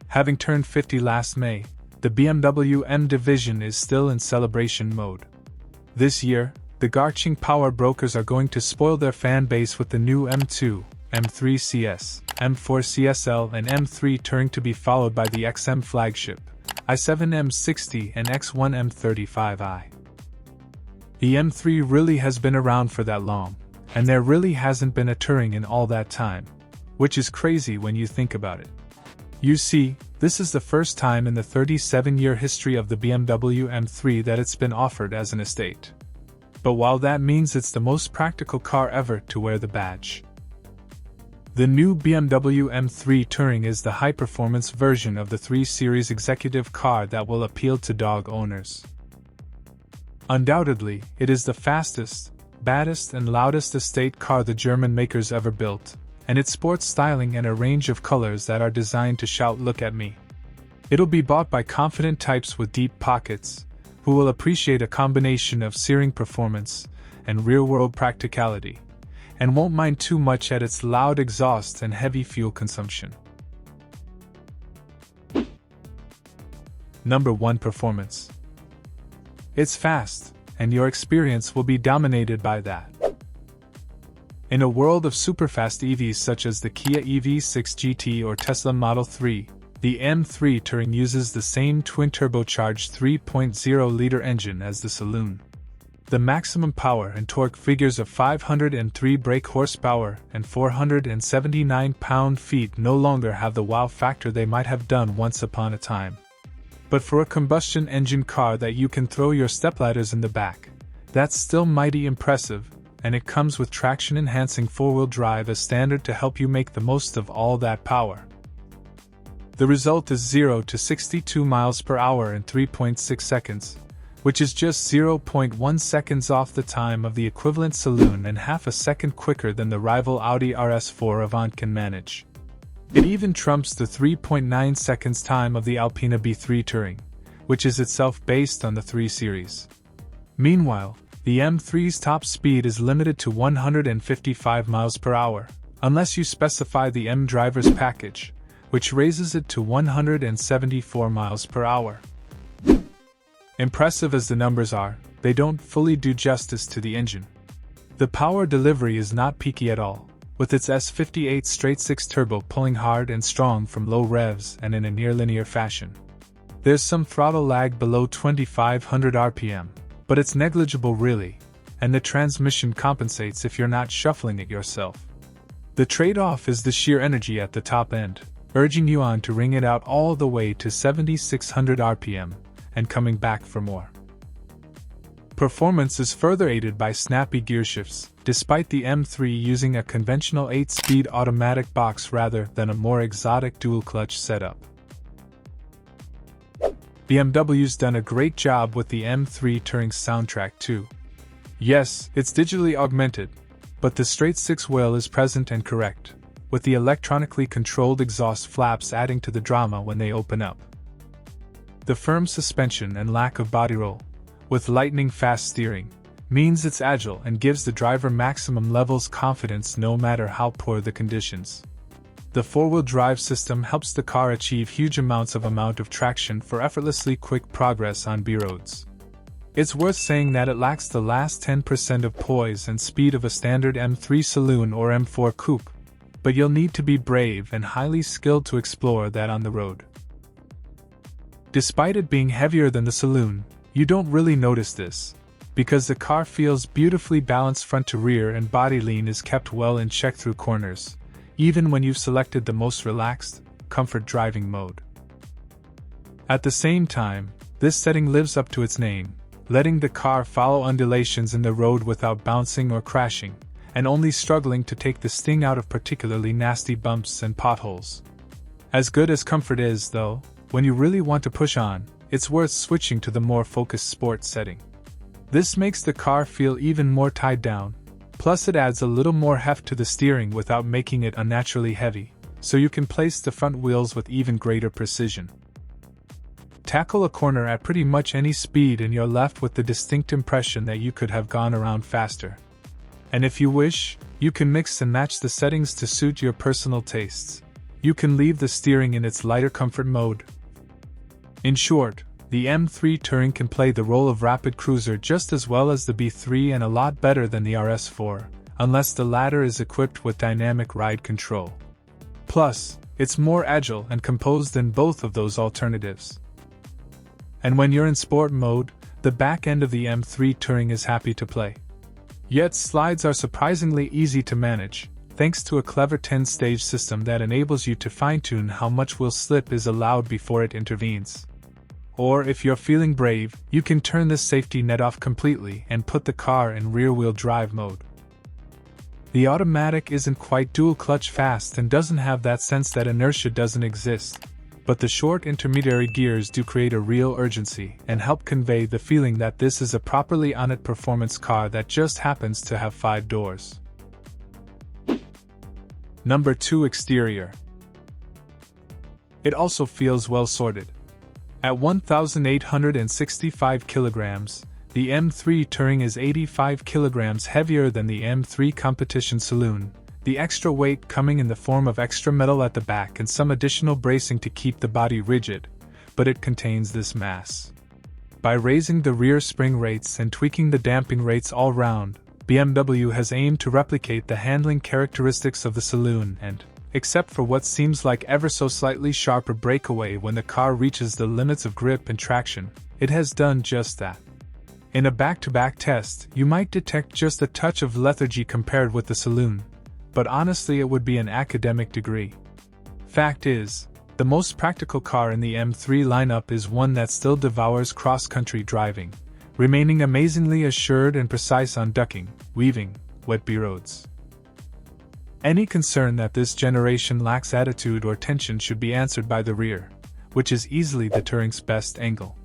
Having turned 50 last May, the BMW M division is still in celebration mode. This year, the Garching power brokers are going to spoil their fan base with the new M2, M3 CS, M4 CSL and M3 Touring, to be followed by the XM flagship, i7 M60 and X1 M35i. The M3 really has been around for that long, and there really hasn't been a Touring in all that time, which is crazy when you think about it. You see, this is the first time in the 37-year history of the BMW M3 that it's been offered as an estate. But while that means it's the most practical car ever to wear the badge. The new BMW M3 Touring is the high-performance version of the 3 Series executive car that will appeal to dog owners. Undoubtedly, it is the fastest, baddest and loudest estate car the German makers ever built, and it sports styling and a range of colors that are designed to shout "look at me." It'll be bought by confident types with deep pockets, who will appreciate a combination of searing performance and real-world practicality, and won't mind too much at its loud exhaust and heavy fuel consumption. Number 1. Performance. It's fast, and your experience will be dominated by that. In a world of superfast EVs such as the Kia EV6 GT or Tesla Model 3, the M3 Touring uses the same twin-turbocharged 3.0-liter engine as the saloon. The maximum power and torque figures of 503 brake horsepower and 479 pound-feet no longer have the wow factor they might have done once upon a time. But for a combustion engine car that you can throw your stepladders in the back, that's still mighty impressive, and it comes with traction-enhancing four-wheel drive as standard to help you make the most of all that power. The result is 0 to 62 miles per hour in 3.6 seconds, which is just 0.1 seconds off the time of the equivalent saloon and half a second quicker than the rival Audi RS4 Avant can manage. It even trumps the 3.9 seconds time of the Alpina B3 Touring, which is itself based on the 3 Series. Meanwhile, the M3's top speed is limited to 155 miles per hour, unless you specify the M Driver's package, which raises it to 174 miles per hour. Impressive as the numbers are, they don't fully do justice to the engine. The power delivery is not peaky at all, with its S58 straight-six turbo pulling hard and strong from low revs and in a near-linear fashion. There's some throttle lag below 2500 RPM, but it's negligible really, and the transmission compensates if you're not shuffling it yourself. The trade-off is the sheer energy at the top end, urging you on to wring it out all the way to 7600 RPM, and coming back for more. Performance is further aided by snappy gearshifts, despite the M3 using a conventional 8-speed automatic box rather than a more exotic dual-clutch setup. BMW's done a great job with the M3 Touring soundtrack too. Yes, it's digitally augmented, but the straight-six wheel is present and correct, with the electronically controlled exhaust flaps adding to the drama when they open up. The firm suspension and lack of body roll, with lightning-fast steering, means it's agile and gives the driver maximum levels confidence no matter how poor the conditions. The four-wheel drive system helps the car achieve huge amounts of traction for effortlessly quick progress on B-roads. It's worth saying that it lacks the last 10% of poise and speed of a standard M3 saloon or M4 coupe, but you'll need to be brave and highly skilled to explore that on the road. Despite it being heavier than the saloon, you don't really notice this, because the car feels beautifully balanced front to rear and body lean is kept well in check through corners, even when you've selected the most relaxed, comfort driving mode. At the same time, this setting lives up to its name, letting the car follow undulations in the road without bouncing or crashing, and only struggling to take the sting out of particularly nasty bumps and potholes. As good as comfort is, though, when you really want to push on, it's worth switching to the more focused sport setting. This makes the car feel even more tied down, plus it adds a little more heft to the steering without making it unnaturally heavy, so you can place the front wheels with even greater precision. Tackle a corner at pretty much any speed and you're left with the distinct impression that you could have gone around faster. And if you wish, you can mix and match the settings to suit your personal tastes, you can leave the steering in its lighter comfort mode. In short, the M3 Touring can play the role of rapid cruiser just as well as the B3 and a lot better than the RS4, unless the latter is equipped with dynamic ride control. Plus, it's more agile and composed than both of those alternatives. And when you're in sport mode, the back end of the M3 Touring is happy to play. Yet slides are surprisingly easy to manage, thanks to a clever 10-stage system that enables you to fine-tune how much wheel slip is allowed before it intervenes. Or if you're feeling brave, you can turn this safety net off completely and put the car in rear-wheel drive mode. The automatic isn't quite dual-clutch fast and doesn't have that sense that inertia doesn't exist, but the short intermediary gears do create a real urgency and help convey the feeling that this is a properly on-it performance car that just happens to have 5 doors. Number 2. Exterior. It also feels well sorted. At 1,865 kilograms, the M3 Touring is 85 kilograms heavier than the M3 Competition Saloon, the extra weight coming in the form of extra metal at the back and some additional bracing to keep the body rigid, but it contains this mass. By raising the rear spring rates and tweaking the damping rates all round, BMW has aimed to replicate the handling characteristics of the saloon and, except for what seems like ever so slightly sharper breakaway when the car reaches the limits of grip and traction, it has done just that. In a back-to-back test, you might detect just a touch of lethargy compared with the saloon, but honestly it would be an academic degree. Fact is, the most practical car in the M3 lineup is one that still devours cross-country driving, remaining amazingly assured and precise on ducking, weaving, wet B-roads. Any concern that this generation lacks attitude or tension should be answered by the rear, which is easily the Touring's best angle.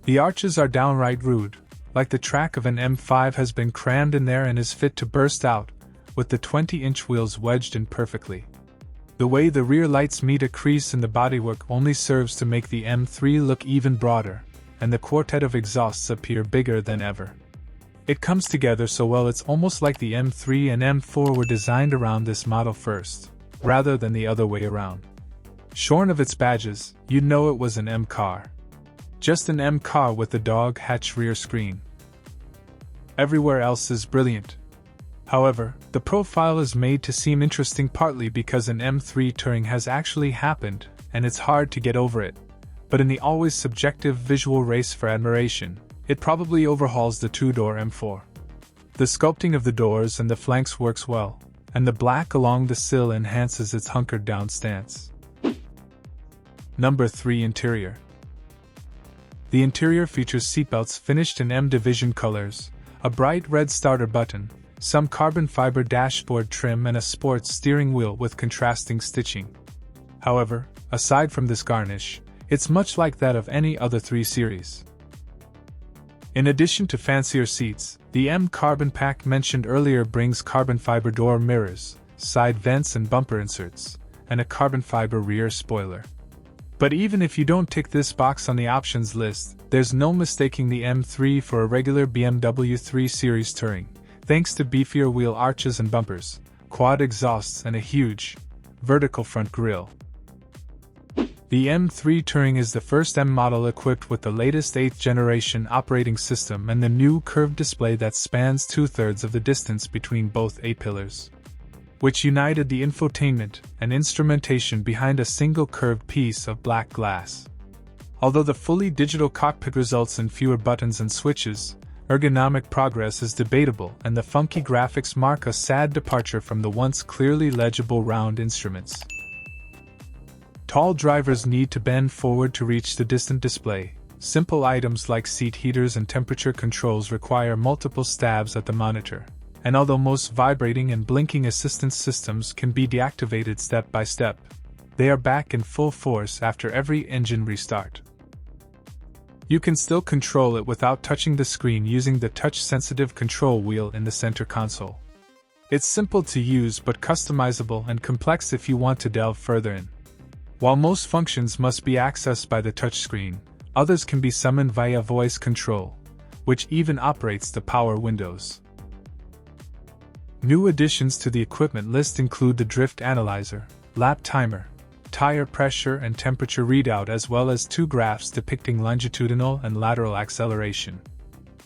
The arches are downright rude, like the track of an M5 has been crammed in there and is fit to burst out, with the 20-inch wheels wedged in perfectly. The way the rear lights meet a crease in the bodywork only serves to make the M3 look even broader, and the quartet of exhausts appear bigger than ever. It comes together so well it's almost like the M3 and M4 were designed around this model first, rather than the other way around. Shorn of its badges, you'd know it was an M car. Just an M car with the dog hatch rear screen. Everywhere else is brilliant. However, the profile is made to seem interesting partly because an M3 Touring has actually happened, and it's hard to get over it. But in the always subjective visual race for admiration, it probably overhauls the two-door M4. The sculpting of the doors and the flanks works well, and the black along the sill enhances its hunkered-down stance. Number 3. Interior. The interior features seatbelts finished in M Division colors, a bright red starter button, some carbon fiber dashboard trim and a sports steering wheel with contrasting stitching. However, aside from this garnish, it's much like that of any other 3 Series. In addition to fancier seats, the M Carbon Pack mentioned earlier brings carbon fiber door mirrors, side vents and bumper inserts, and a carbon fiber rear spoiler. But even if you don't tick this box on the options list, there's no mistaking the M3 for a regular BMW 3 Series Touring, thanks to beefier wheel arches and bumpers, quad exhausts and a huge, vertical front grille. The M3 Touring is the first M model equipped with the latest 8th generation operating system and the new curved display that spans 2/3 of the distance between both A-pillars, which united the infotainment and instrumentation behind a single curved piece of black glass. Although the fully digital cockpit results in fewer buttons and switches, ergonomic progress is debatable and the funky graphics mark a sad departure from the once clearly legible round instruments. Tall drivers need to bend forward to reach the distant display. Simple items like seat heaters and temperature controls require multiple stabs at the monitor. And although most vibrating and blinking assistance systems can be deactivated step by step, they are back in full force after every engine restart. You can still control it without touching the screen using the touch-sensitive control wheel in the center console. It's simple to use but customizable and complex if you want to delve further in. While most functions must be accessed by the touchscreen, others can be summoned via voice control, which even operates the power windows. New additions to the equipment list include the drift analyzer, lap timer, tire pressure and temperature readout as well as 2 graphs depicting longitudinal and lateral acceleration.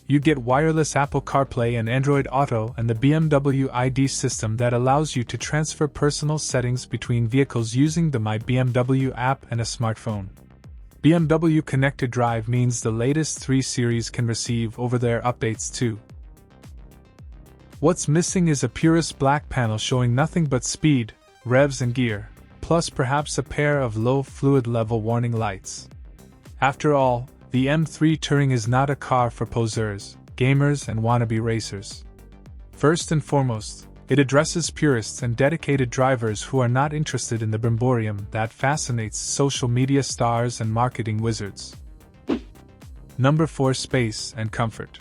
You get wireless Apple CarPlay and Android Auto and the BMW ID system that allows you to transfer personal settings between vehicles using the My BMW app and a smartphone. BMW Connected Drive means the latest 3 Series can receive over-the-air updates too. What's missing is a purist black panel showing nothing but speed, revs and gear, plus perhaps a pair of low fluid level warning lights. After all, the M3 Touring is not a car for poseurs, gamers and wannabe racers. First and foremost, it addresses purists and dedicated drivers who are not interested in the brimborium that fascinates social media stars and marketing wizards. Number 4. Space and comfort.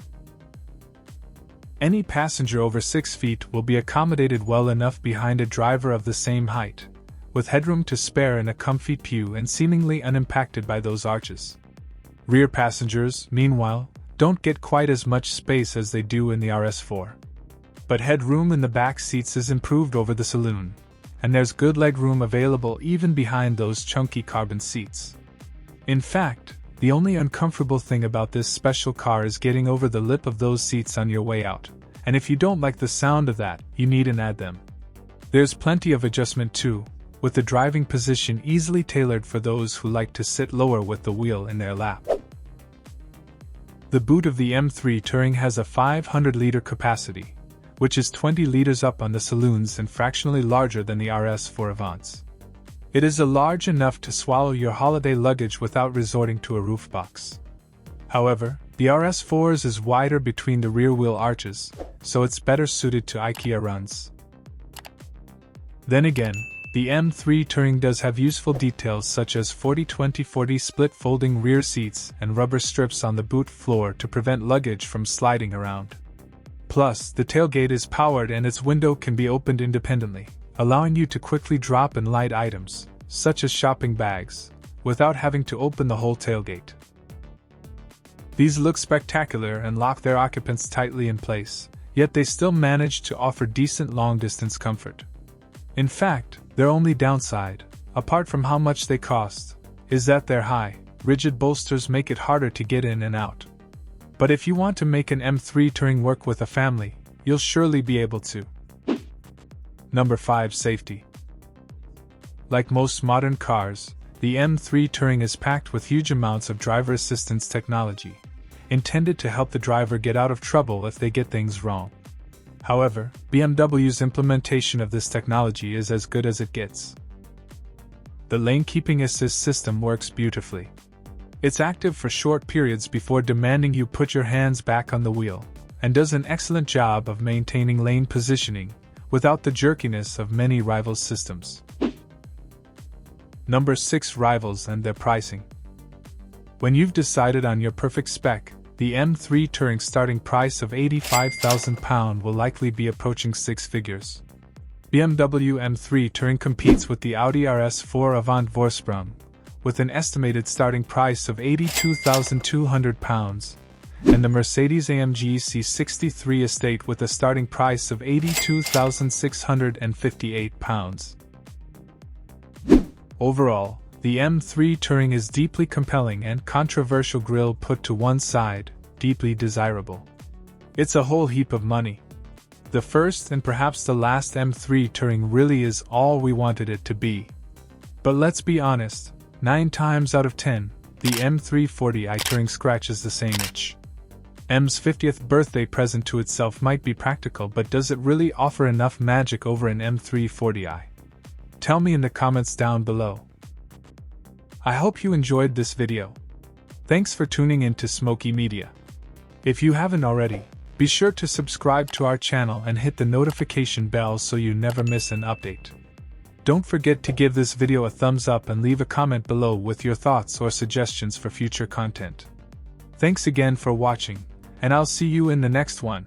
Any passenger over 6 feet will be accommodated well enough behind a driver of the same height, with headroom to spare in a comfy pew and seemingly unimpacted by those arches. Rear passengers, meanwhile, don't get quite as much space as they do in the RS4. But headroom in the back seats is improved over the saloon, and there's good legroom available even behind those chunky carbon seats. In fact, the only uncomfortable thing about this special car is getting over the lip of those seats on your way out, and if you don't like the sound of that, you needn't add them. There's plenty of adjustment too, with the driving position easily tailored for those who like to sit lower with the wheel in their lap. The boot of the M3 Touring has a 500-liter capacity, which is 20 liters up on the saloons and fractionally larger than the RS4 Avants. It is large enough to swallow your holiday luggage without resorting to a roof box. However, the RS4's is wider between the rear wheel arches, so it's better suited to IKEA runs. Then again, the M3 Touring does have useful details such as 40-20-40 split folding rear seats and rubber strips on the boot floor to prevent luggage from sliding around. Plus, the tailgate is powered and its window can be opened independently, allowing you to quickly drop in light items, such as shopping bags, without having to open the whole tailgate. These look spectacular and lock their occupants tightly in place, yet they still manage to offer decent long-distance comfort. In fact, their only downside, apart from how much they cost, is that their high, rigid bolsters make it harder to get in and out. But if you want to make an M3 Touring work with a family, you'll surely be able to. Number 5. Safety. Like most modern cars, the M3 Touring is packed with huge amounts of driver assistance technology, intended to help the driver get out of trouble if they get things wrong. However, BMW's implementation of this technology is as good as it gets. The lane keeping assist system works beautifully. It's active for short periods before demanding you put your hands back on the wheel, and does an excellent job of maintaining lane positioning, without the jerkiness of many rival systems. Number 6. Rivals and their pricing. When you've decided on your perfect spec, the M3 Touring starting price of £85,000 will likely be approaching 6 figures. BMW M3 Touring competes with the Audi RS4 Avant Vorsprung, with an estimated starting price of £82,200, and the Mercedes-AMG C63 Estate with a starting price of £82,658. Overall, the M3 Touring is deeply compelling and controversial grille put to one side, deeply desirable. It's a whole heap of money. The first and perhaps the last M3 Touring really is all we wanted it to be. But let's be honest, 9 times out of 10, the M340i Touring scratches the same itch. M's 50th birthday present to itself might be practical, but does it really offer enough magic over an M340i? Tell me in the comments down below. I hope you enjoyed this video. Thanks for tuning in to Smoky Media. If you haven't already, be sure to subscribe to our channel and hit the notification bell so you never miss an update. Don't forget to give this video a thumbs up and leave a comment below with your thoughts or suggestions for future content. Thanks again for watching, and I'll see you in the next one.